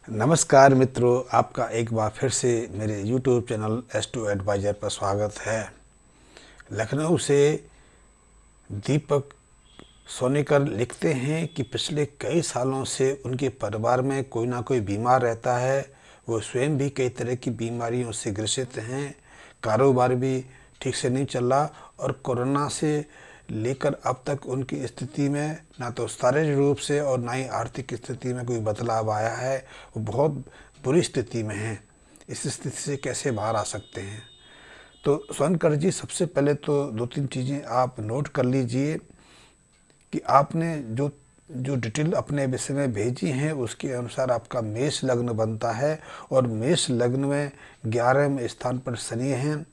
नमस्कार मित्रों, आपका एक बार फिर से मेरे YouTube चैनल S2 एडवाइज़र पर स्वागत है। लखनऊ से दीपक सोनीकर लिखते हैं कि पिछले कई सालों से उनके परिवार में कोई ना कोई बीमार रहता है। वो स्वयं भी कई तरह की बीमारियों से ग्रसित हैं। कारोबार भी ठीक से नहीं चल रहा और कोरोना से लेकर अब तक उनकी स्थिति में ना तो शारीरिक रूप से और ना ही आर्थिक स्थिति में कोई बदलाव आया है। वो बहुत बुरी स्थिति में हैं। इस स्थिति से कैसे बाहर आ सकते हैं? तो सोनकर जी, सबसे पहले तो दो तीन चीज़ें आप नोट कर लीजिए कि आपने जो जो डिटेल अपने विषय में भेजी हैं उसके अनुसार आपका मेष लग्न बनता है और मेष लग्न में 11वें स्थान पर शनि हैं।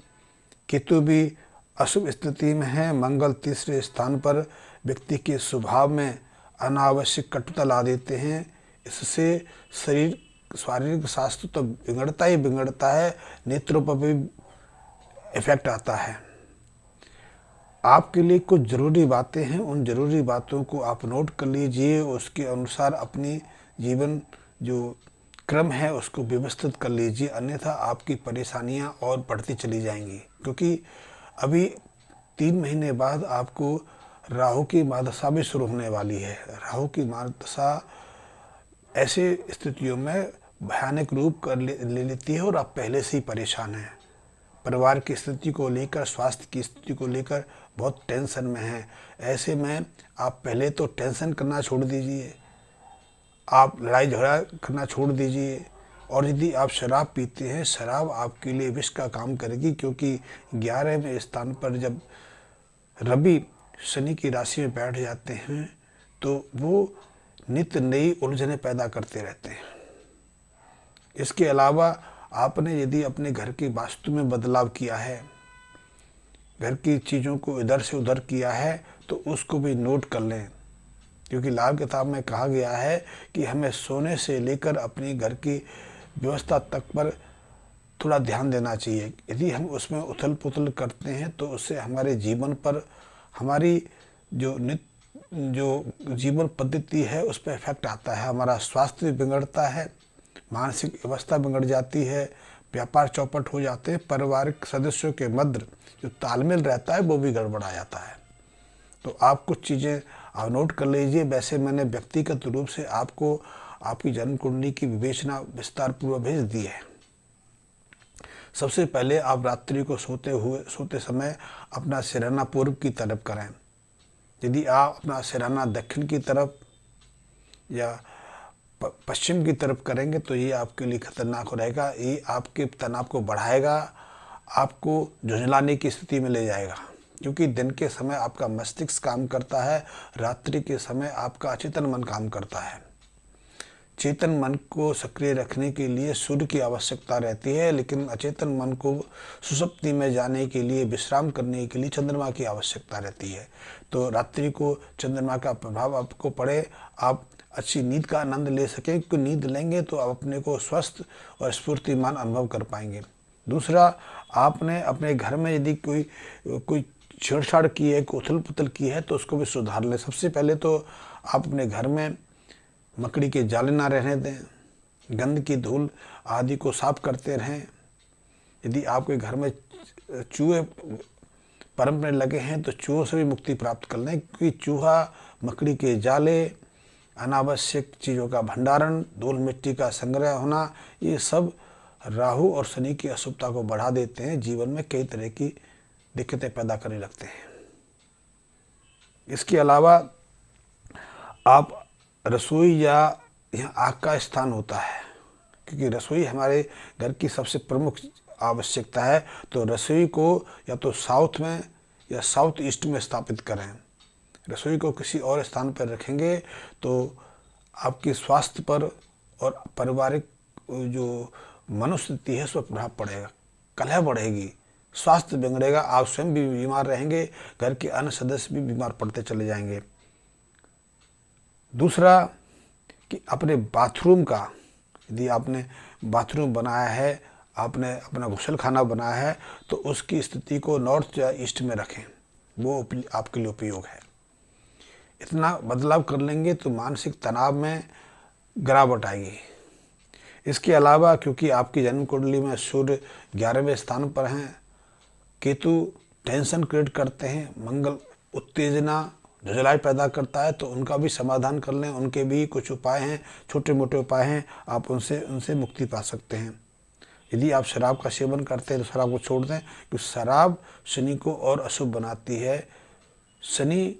केतु भी अशुभ स्थिति में है। मंगल तीसरे स्थान पर व्यक्ति के स्वभाव में अनावश्यक कटुता ला देते हैं। इससे शारीरिक स्वास्थ्य तो बिगड़ता ही बिगड़ता है, नेत्रों पर भी इफेक्ट आता है। आपके लिए कुछ ज़रूरी बातें हैं, उन ज़रूरी बातों को आप नोट कर लीजिए। उसके अनुसार अपनी जीवन जो क्रम है उसको व्यवस्थित कर लीजिए, अन्यथा आपकी परेशानियां और बढ़ती चली जाएंगी। क्योंकि अभी 3 महीने बाद आपको राहु की महादशा भी शुरू होने वाली है। राहु की महादशा ऐसे स्थितियों में भयानक रूप कर ले लेती है और आप पहले से ही परेशान हैं। परिवार की स्थिति को लेकर, स्वास्थ्य की स्थिति को लेकर बहुत टेंशन में हैं। ऐसे में आप पहले तो टेंशन करना छोड़ दीजिए, आप लड़ाई झगड़ा करना छोड़ दीजिए। और यदि आप शराब पीते हैं, शराब आपके लिए विष का काम करेगी, क्योंकि 11वें स्थान पर जब रवि शनि की राशि में बैठ जाते हैं तो वो नित्य नई उलझनें पैदा करते रहते हैं। इसके अलावा आपने यदि अपने घर की वास्तु में बदलाव किया है, घर की चीज़ों को इधर से उधर किया है, तो उसको भी नोट कर लें। क्योंकि लाल किताब में कहा गया है कि हमें सोने से लेकर अपनी घर की व्यवस्था तक पर थोड़ा ध्यान देना चाहिए। यदि हम उसमें उथल पुथल करते हैं तो उससे हमारे जीवन पर, हमारी जो जीवन पद्धति है उस पर इफेक्ट आता है। हमारा स्वास्थ्य भी बिगड़ता है, मानसिक अवस्था बिगड़ जाती है, व्यापार चौपट हो जाते हैं, पारिवारिक सदस्यों के मध्य जो तालमेल रहता है वो भी गड़बड़ा जाता है। तो आप कुछ चीज़ें आप नोट कर लीजिए। वैसे मैंने व्यक्तिगत रूप से आपको आपकी जन्म कुंडली की विवेचना विस्तार पूर्वक भेज दी है। सबसे पहले आप रात्रि को सोते समय अपना सिरहाना पूर्व की तरफ करें। यदि आप अपना सिरहाना दक्षिण की तरफ या पश्चिम की तरफ करेंगे तो ये आपके लिए खतरनाक हो रहेगा। ये आपके तनाव को बढ़ाएगा, आपको झुंझलाने की स्थिति में ले जाएगा। क्योंकि दिन के समय आपका मस्तिष्क काम करता है, रात्रि के समय आपका अचेतन मन काम करता है। चेतन मन को सक्रिय रखने के लिए सूर्य की आवश्यकता रहती है, लेकिन अचेतन मन को सुषुप्ति में जाने के लिए, विश्राम करने के लिए चंद्रमा की आवश्यकता रहती है। तो रात्रि को चंद्रमा का प्रभाव आपको पड़े, आप अच्छी नींद का आनंद ले सकें। क्योंकि नींद लेंगे तो आप अपने को स्वस्थ और स्फूर्तिमान अनुभव कर पाएंगे। दूसरा, आपने अपने घर में यदि कोई छेड़छाड़ की है, कोई उथल पुथल की है, तो उसको भी सुधार लें। सबसे पहले तो आप अपने घर में मकड़ी के जाले ना रहने दें, गंद की धूल आदि को साफ करते रहें। यदि आपके घर में चूहे परंपरे लगे हैं तो चूहों से भी मुक्ति प्राप्त कर लें। क्योंकि चूहा, मकड़ी के जाले, अनावश्यक चीज़ों का भंडारण, धूल मिट्टी का संग्रह होना, ये सब राहु और शनि की अशुभता को बढ़ा देते हैं, जीवन में कई तरह की दिक्कतें पैदा करने लगते हैं। इसके अलावा आप रसोई या यहाँ आग का स्थान होता है, क्योंकि रसोई हमारे घर की सबसे प्रमुख आवश्यकता है। तो रसोई को या तो साउथ में या साउथ ईस्ट में स्थापित करें। रसोई को किसी और स्थान पर रखेंगे तो आपके स्वास्थ्य पर और पारिवारिक जो मनोस्थिति है उस पर प्रभाव पड़ेगा, कलह बढ़ेगी, स्वास्थ्य बिगड़ेगा, आप स्वयं भी बीमार रहेंगे, घर के अन्य सदस्य भी बीमार पड़ते चले जाएंगे। दूसरा कि अपने बाथरूम का, यदि आपने बाथरूम बनाया है, आपने अपना गुसल खाना बनाया है, तो उसकी स्थिति को नॉर्थ या ईस्ट में रखें, वो आपके लिए उपयोग है। इतना बदलाव कर लेंगे तो मानसिक तनाव में गिरावट आएगी। इसके अलावा क्योंकि आपकी जन्म कुंडली में सूर्य 11वें स्थान पर हैं, केतु टेंशन क्रिएट करते हैं, मंगल उत्तेजना झुंझलाई पैदा करता है, तो उनका भी समाधान कर लें। उनके भी कुछ उपाय हैं, छोटे मोटे उपाय हैं, आप उनसे मुक्ति पा सकते हैं। यदि आप शराब का सेवन करते हैं तो शराब को छोड़ दें, क्योंकि शराब शनि को और अशुभ बनाती है। शनि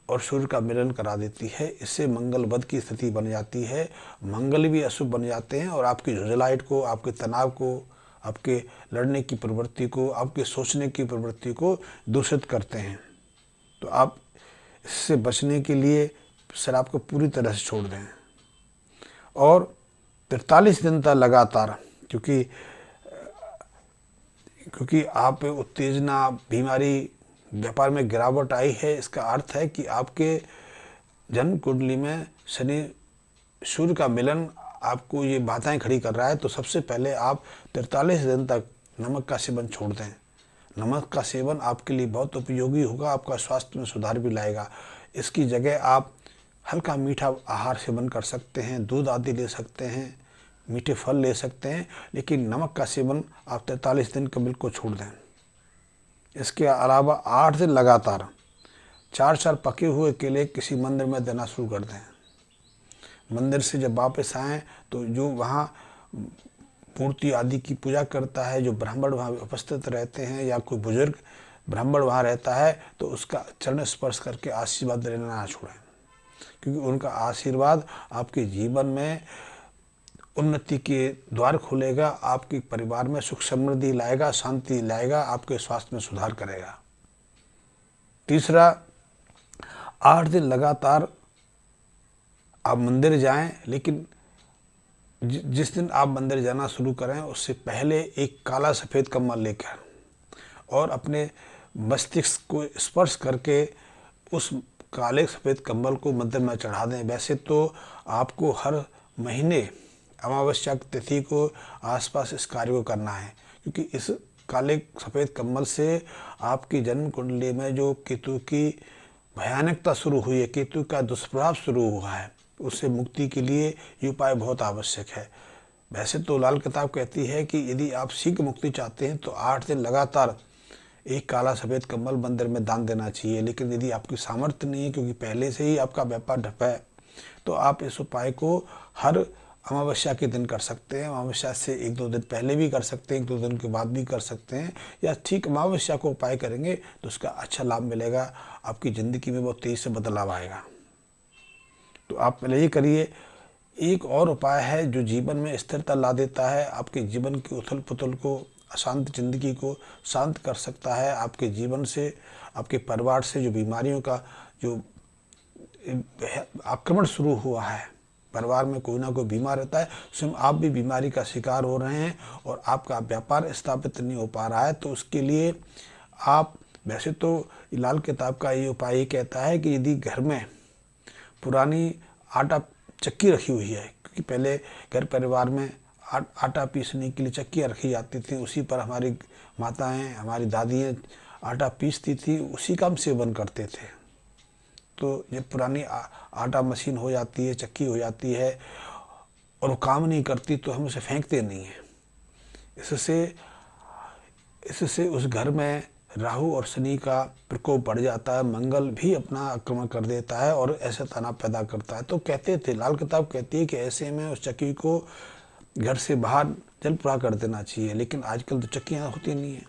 और सूर्य का मिलन करा देती है, इससे मंगल वध की स्थिति बन जाती है, मंगल भी अशुभ बन जाते हैं और आपकी झुंझलाहट को, आपके तनाव को, आपके लड़ने की प्रवृत्ति को, आपके सोचने की प्रवृत्ति को दूषित करते हैं। तो आप इससे बचने के लिए शराब को पूरी तरह से छोड़ दें और 43 दिन तक लगातार, क्योंकि आप उत्तेजना, बीमारी, व्यापार में गिरावट आई है, इसका अर्थ है कि आपके जन्म कुंडली में शनि सूर्य का मिलन आपको ये बाधाएं खड़ी कर रहा है। तो सबसे पहले आप 43 दिन तक नमक का सेवन छोड़ दें। नमक का सेवन आपके लिए बहुत उपयोगी होगा, आपका स्वास्थ्य में सुधार भी लाएगा। इसकी जगह आप हल्का मीठा आहार सेवन कर सकते हैं, दूध आदि ले सकते हैं, मीठे फल ले सकते हैं, लेकिन नमक का सेवन आप 43 दिन कभी को छोड़ दें। इसके अलावा 8 दिन लगातार 4 पके हुए केले किसी मंदिर में देना शुरू कर दें। मंदिर से जब वापस आएँ तो जो वहाँ मूर्ति आदि की पूजा करता है, जो ब्राह्मण वहाँ उपस्थित रहते हैं या कोई बुजुर्ग ब्राह्मण वहाँ रहता है, तो उसका चरण स्पर्श करके आशीर्वाद लेना ना छोड़ें, क्योंकि उनका आशीर्वाद आपके जीवन में उन्नति के द्वार खोलेगा, आपके परिवार में सुख समृद्धि लाएगा, शांति लाएगा, आपके स्वास्थ्य में सुधार करेगा। तीसरा, 8 दिन लगातार आप मंदिर जाएं, लेकिन जिस दिन आप मंदिर जाना शुरू करें उससे पहले एक काला सफ़ेद कम्बल लेकर और अपने मस्तिष्क को स्पर्श करके उस काले सफ़ेद कम्बल को मंदिर में चढ़ा दें। वैसे तो आपको हर महीने अमावस्या की तिथि को आसपास इस कार्य को करना है, क्योंकि इस काले सफ़ेद कम्बल से आपकी जन्म कुंडली में जो केतु की भयानकता शुरू हुई है, केतु का दुष्प्रभाव शुरू हुआ है, उससे मुक्ति के लिए ये उपाय बहुत आवश्यक है। वैसे तो लाल किताब कहती है कि यदि आप शीघ्र मुक्ति चाहते हैं तो 8 दिन लगातार एक काला सफ़ेद कम्बल मंदिर में दान देना चाहिए, लेकिन यदि आपकी सामर्थ्य नहीं है, क्योंकि पहले से ही आपका व्यापार ढपा है, तो आप इस उपाय को हर अमावस्या के दिन कर सकते हैं। अमावस्या से 1-2 दिन पहले भी कर सकते हैं, 1-2 दिन के बाद भी कर सकते हैं, या ठीक अमावस्या को उपाय करेंगे तो उसका अच्छा लाभ मिलेगा, आपकी ज़िंदगी में बहुत तेज़ी से बदलाव आएगा। तो आप पहले ये करिए। एक और उपाय है जो जीवन में स्थिरता ला देता है, आपके जीवन की उथल पुथल को, अशांत जिंदगी को शांत कर सकता है। आपके जीवन से, आपके परिवार से जो बीमारियों का जो आक्रमण शुरू हुआ है, परिवार में कोई ना कोई बीमार रहता है, स्वयं आप भी बीमारी का शिकार हो रहे हैं और आपका व्यापार स्थापित नहीं हो पा रहा है, तो उसके लिए आप, वैसे तो लाल किताब का ये उपाय कहता है कि यदि घर में पुरानी आटा चक्की रखी हुई है, क्योंकि पहले घर परिवार में आटा पीसने के लिए चक्कियाँ रखी जाती थी, उसी पर हमारी माताएं, हमारी दादियाँ आटा पीसती थी, उसी का हम सेवन करते थे। तो जब पुरानी आटा मशीन हो जाती है, चक्की हो जाती है और वो काम नहीं करती, तो हम उसे फेंकते नहीं हैं। इससे उस घर में राहु और शनि का प्रकोप बढ़ जाता है, मंगल भी अपना आक्रमण कर देता है और ऐसे तनाव पैदा करता है। तो कहते थे, लाल किताब कहती है कि ऐसे में उस चक्की को घर से बाहर जल प्रवाह कर देना चाहिए, लेकिन आजकल तो चक्कियाँ होती नहीं हैं।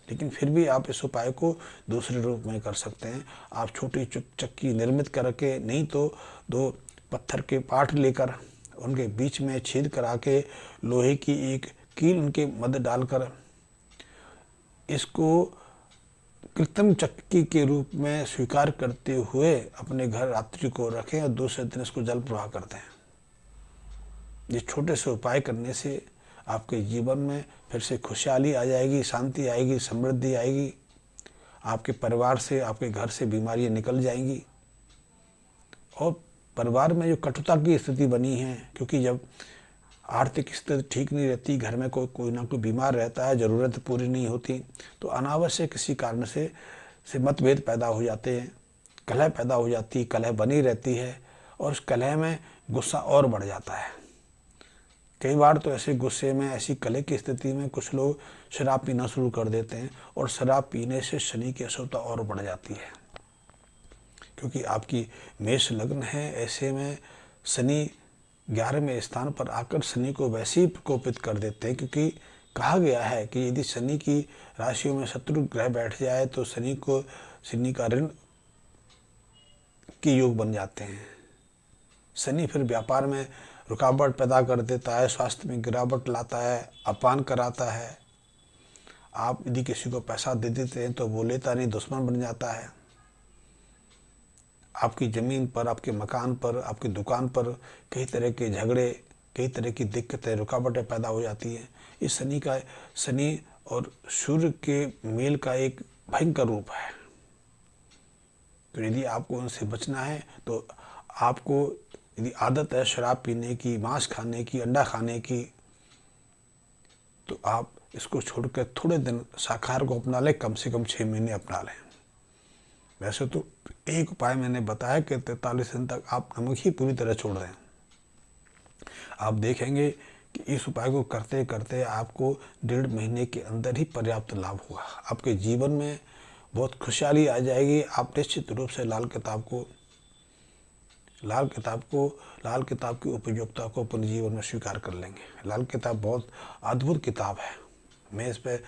लेकिन फिर भी आप इस उपाय को दूसरे रूप में कर सकते हैं। आप छोटी चक्की निर्मित करके, नहीं तो 2 पत्थर के पाट लेकर उनके बीच में छेद करा के लोहे की एक कील उनके मध्य डालकर इसको कृत्रिम चक्की के रूप में स्वीकार करते हुए अपने घर रात्रि को रखें और दूसरे दिन इसको जल प्रवाह कर दें। ये छोटे से उपाय करने से आपके जीवन में फिर से खुशहाली आ जाएगी, शांति आएगी, समृद्धि आएगी, आपके परिवार से, आपके घर से बीमारियां निकल जाएंगी। और परिवार में जो कटुता की स्थिति बनी है, क्योंकि जब आर्थिक स्थिति ठीक नहीं रहती, घर में कोई ना कोई बीमार रहता है, ज़रूरत पूरी नहीं होती, तो अनावश्यक किसी कारण से मतभेद पैदा हो जाते हैं, कलह पैदा हो जाती है, कलह बनी रहती है और उस कलह में गुस्सा और बढ़ जाता है। कई बार तो ऐसे गुस्से में, ऐसी कलह की स्थिति में कुछ लोग शराब पीना शुरू कर देते हैं और शराब पीने से शनि की अशुभता और बढ़ जाती है, क्योंकि आपकी मेष लग्न है। ऐसे में शनि 11वें स्थान पर आकर शनि को वैसे ही प्रकोपित कर देते हैं, क्योंकि कहा गया है कि यदि शनि की राशियों में शत्रु ग्रह बैठ जाए तो शनि का ऋण के योग बन जाते हैं। शनि फिर व्यापार में रुकावट पैदा कर देता है, स्वास्थ्य में गिरावट लाता है, अपमान कराता है। आप यदि किसी को पैसा दे देते हैं तो वो लेता नहीं, दुश्मन बन जाता है। आपकी ज़मीन पर, आपके मकान पर, आपकी दुकान पर कई तरह के झगड़े, कई तरह की दिक्कतें, रुकावटें पैदा हो जाती हैं। इस शनि और सूर्य के मेल का एक भयंकर रूप है। तो यदि आपको उनसे बचना है तो आपको, यदि आदत है शराब पीने की, मांस खाने की, अंडा खाने की, तो आप इसको छोड़कर थोड़े दिन शाकाहार को अपना लें, कम से कम 6 महीने अपना लें। वैसे तो एक उपाय मैंने बताया कि 43 दिन तक आप नमक ही पूरी तरह छोड़ दें। आप देखेंगे कि इस उपाय को करते करते आपको 1.5 महीने के अंदर ही पर्याप्त लाभ होगा। आपके जीवन में बहुत खुशहाली आ जाएगी। आप निश्चित रूप से लाल किताब की उपयोगिता को अपने जीवन में स्वीकार कर लेंगे। लाल किताब बहुत अद्भुत किताब है। मैं इस पर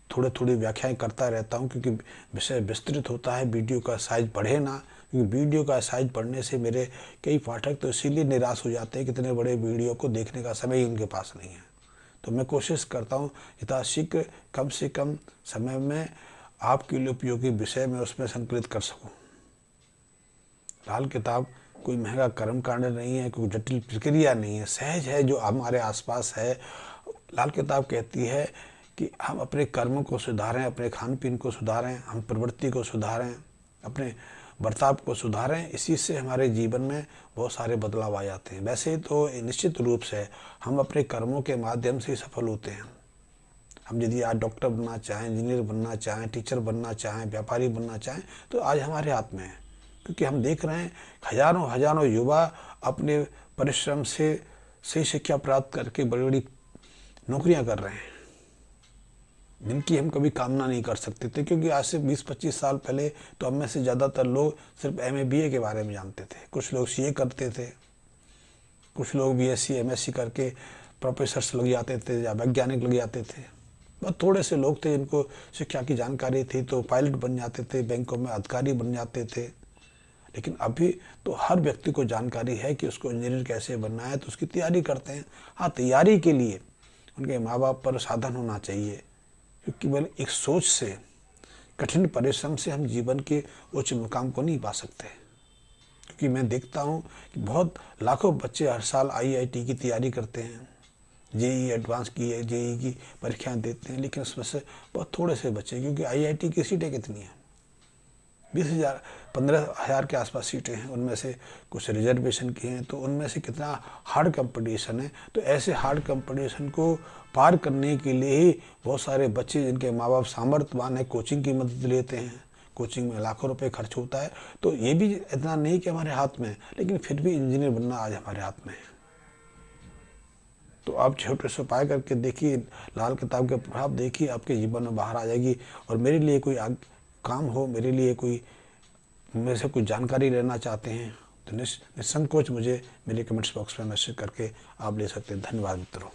थोड़ी व्याख्याएं करता रहता हूं, क्योंकि विषय विस्तृत होता है। वीडियो का साइज बढ़े ना, क्योंकि वीडियो का साइज बढ़ने से मेरे कई पाठक तो इसीलिए निराश हो जाते हैं कि इतने बड़े वीडियो को देखने का समय ही उनके पास नहीं है। तो मैं कोशिश करता हूं यथाशीघ्र कम से कम समय में आपके लिए उपयोगी विषय में उसमें संकलित कर सकूं। लाल किताब कोई महंगा कर्मकांड नहीं है, कोई जटिल प्रक्रिया नहीं है, सहज है जो हमारे आसपास है। लाल किताब कहती है कि हम अपने कर्मों को सुधारें, अपने खान पीन को सुधारें, हम प्रवृत्ति को सुधारें, अपने बर्ताव को सुधारें। इसी से हमारे जीवन में बहुत सारे बदलाव आ जाते हैं। वैसे तो निश्चित रूप से हम अपने कर्मों के माध्यम से सफल होते हैं। हम यदि आज डॉक्टर बनना चाहें, इंजीनियर बनना चाहें, टीचर बनना चाहें, व्यापारी बनना चाहें, तो आज हमारे हाथ में है, क्योंकि हम देख रहे हैं हजारों युवा अपने परिश्रम से सही शिक्षा प्राप्त करके बड़ी बड़ी नौकरियां कर रहे हैं, जिनकी हम कभी कामना नहीं कर सकते थे। क्योंकि आज से 20-25 साल पहले तो हम में से ज़्यादातर लोग सिर्फ MA BA के बारे में जानते थे। कुछ लोग CA करते थे, कुछ लोग BSc MSc करके प्रोफेसर्स लग जाते थे या वैज्ञानिक लग जाते थे। बहुत थोड़े से लोग थे जिनको शिक्षा की जानकारी थी, तो पायलट बन जाते थे, बैंकों में अधिकारी बन जाते थे। लेकिन अभी तो हर व्यक्ति को जानकारी है कि उसको इंजीनियर कैसे बनना है, तो उसकी तैयारी करते हैं। हाँ, तैयारी के लिए उनके माँ बाप पर साधन होना चाहिए, क्योंकि केवल एक सोच से, कठिन परिश्रम से हम जीवन के उच्च मुकाम को नहीं पा सकते। क्योंकि मैं देखता हूँ कि बहुत लाखों बच्चे हर साल IIT की तैयारी करते हैं, JEE एडवांस की, JEE की परीक्षाएं देते हैं, लेकिन उसमें से बहुत थोड़े से बच्चे, क्योंकि IIT की सीटें कितनी हैं, 20,000 15,000 के आसपास सीटें हैं, उनमें से कुछ रिजर्वेशन की हैं, तो उनमें से कितना हार्ड कंपटीशन है। तो ऐसे हार्ड कंपटीशन को पार करने के लिए ही बहुत सारे बच्चे जिनके माँ बाप सामर्थ्यवान है, कोचिंग की मदद लेते हैं। कोचिंग में लाखों रुपए खर्च होता है। तो ये भी इतना नहीं कि हमारे हाथ में है, लेकिन फिर भी इंजीनियर बनना आज हमारे हाथ में है। तो आप छोटे से उपाय करके देखिए, लाल किताब के प्रभाव देखिए, आपके जीवन में बाहर आ जाएगी। और मेरे लिए कोई काम हो, मेरे से कोई जानकारी लेना चाहते हैं तो निसंकोच मुझे मेरे कमेंट्स बॉक्स में मैसेज करके आप ले सकते हैं। धन्यवाद मित्रों।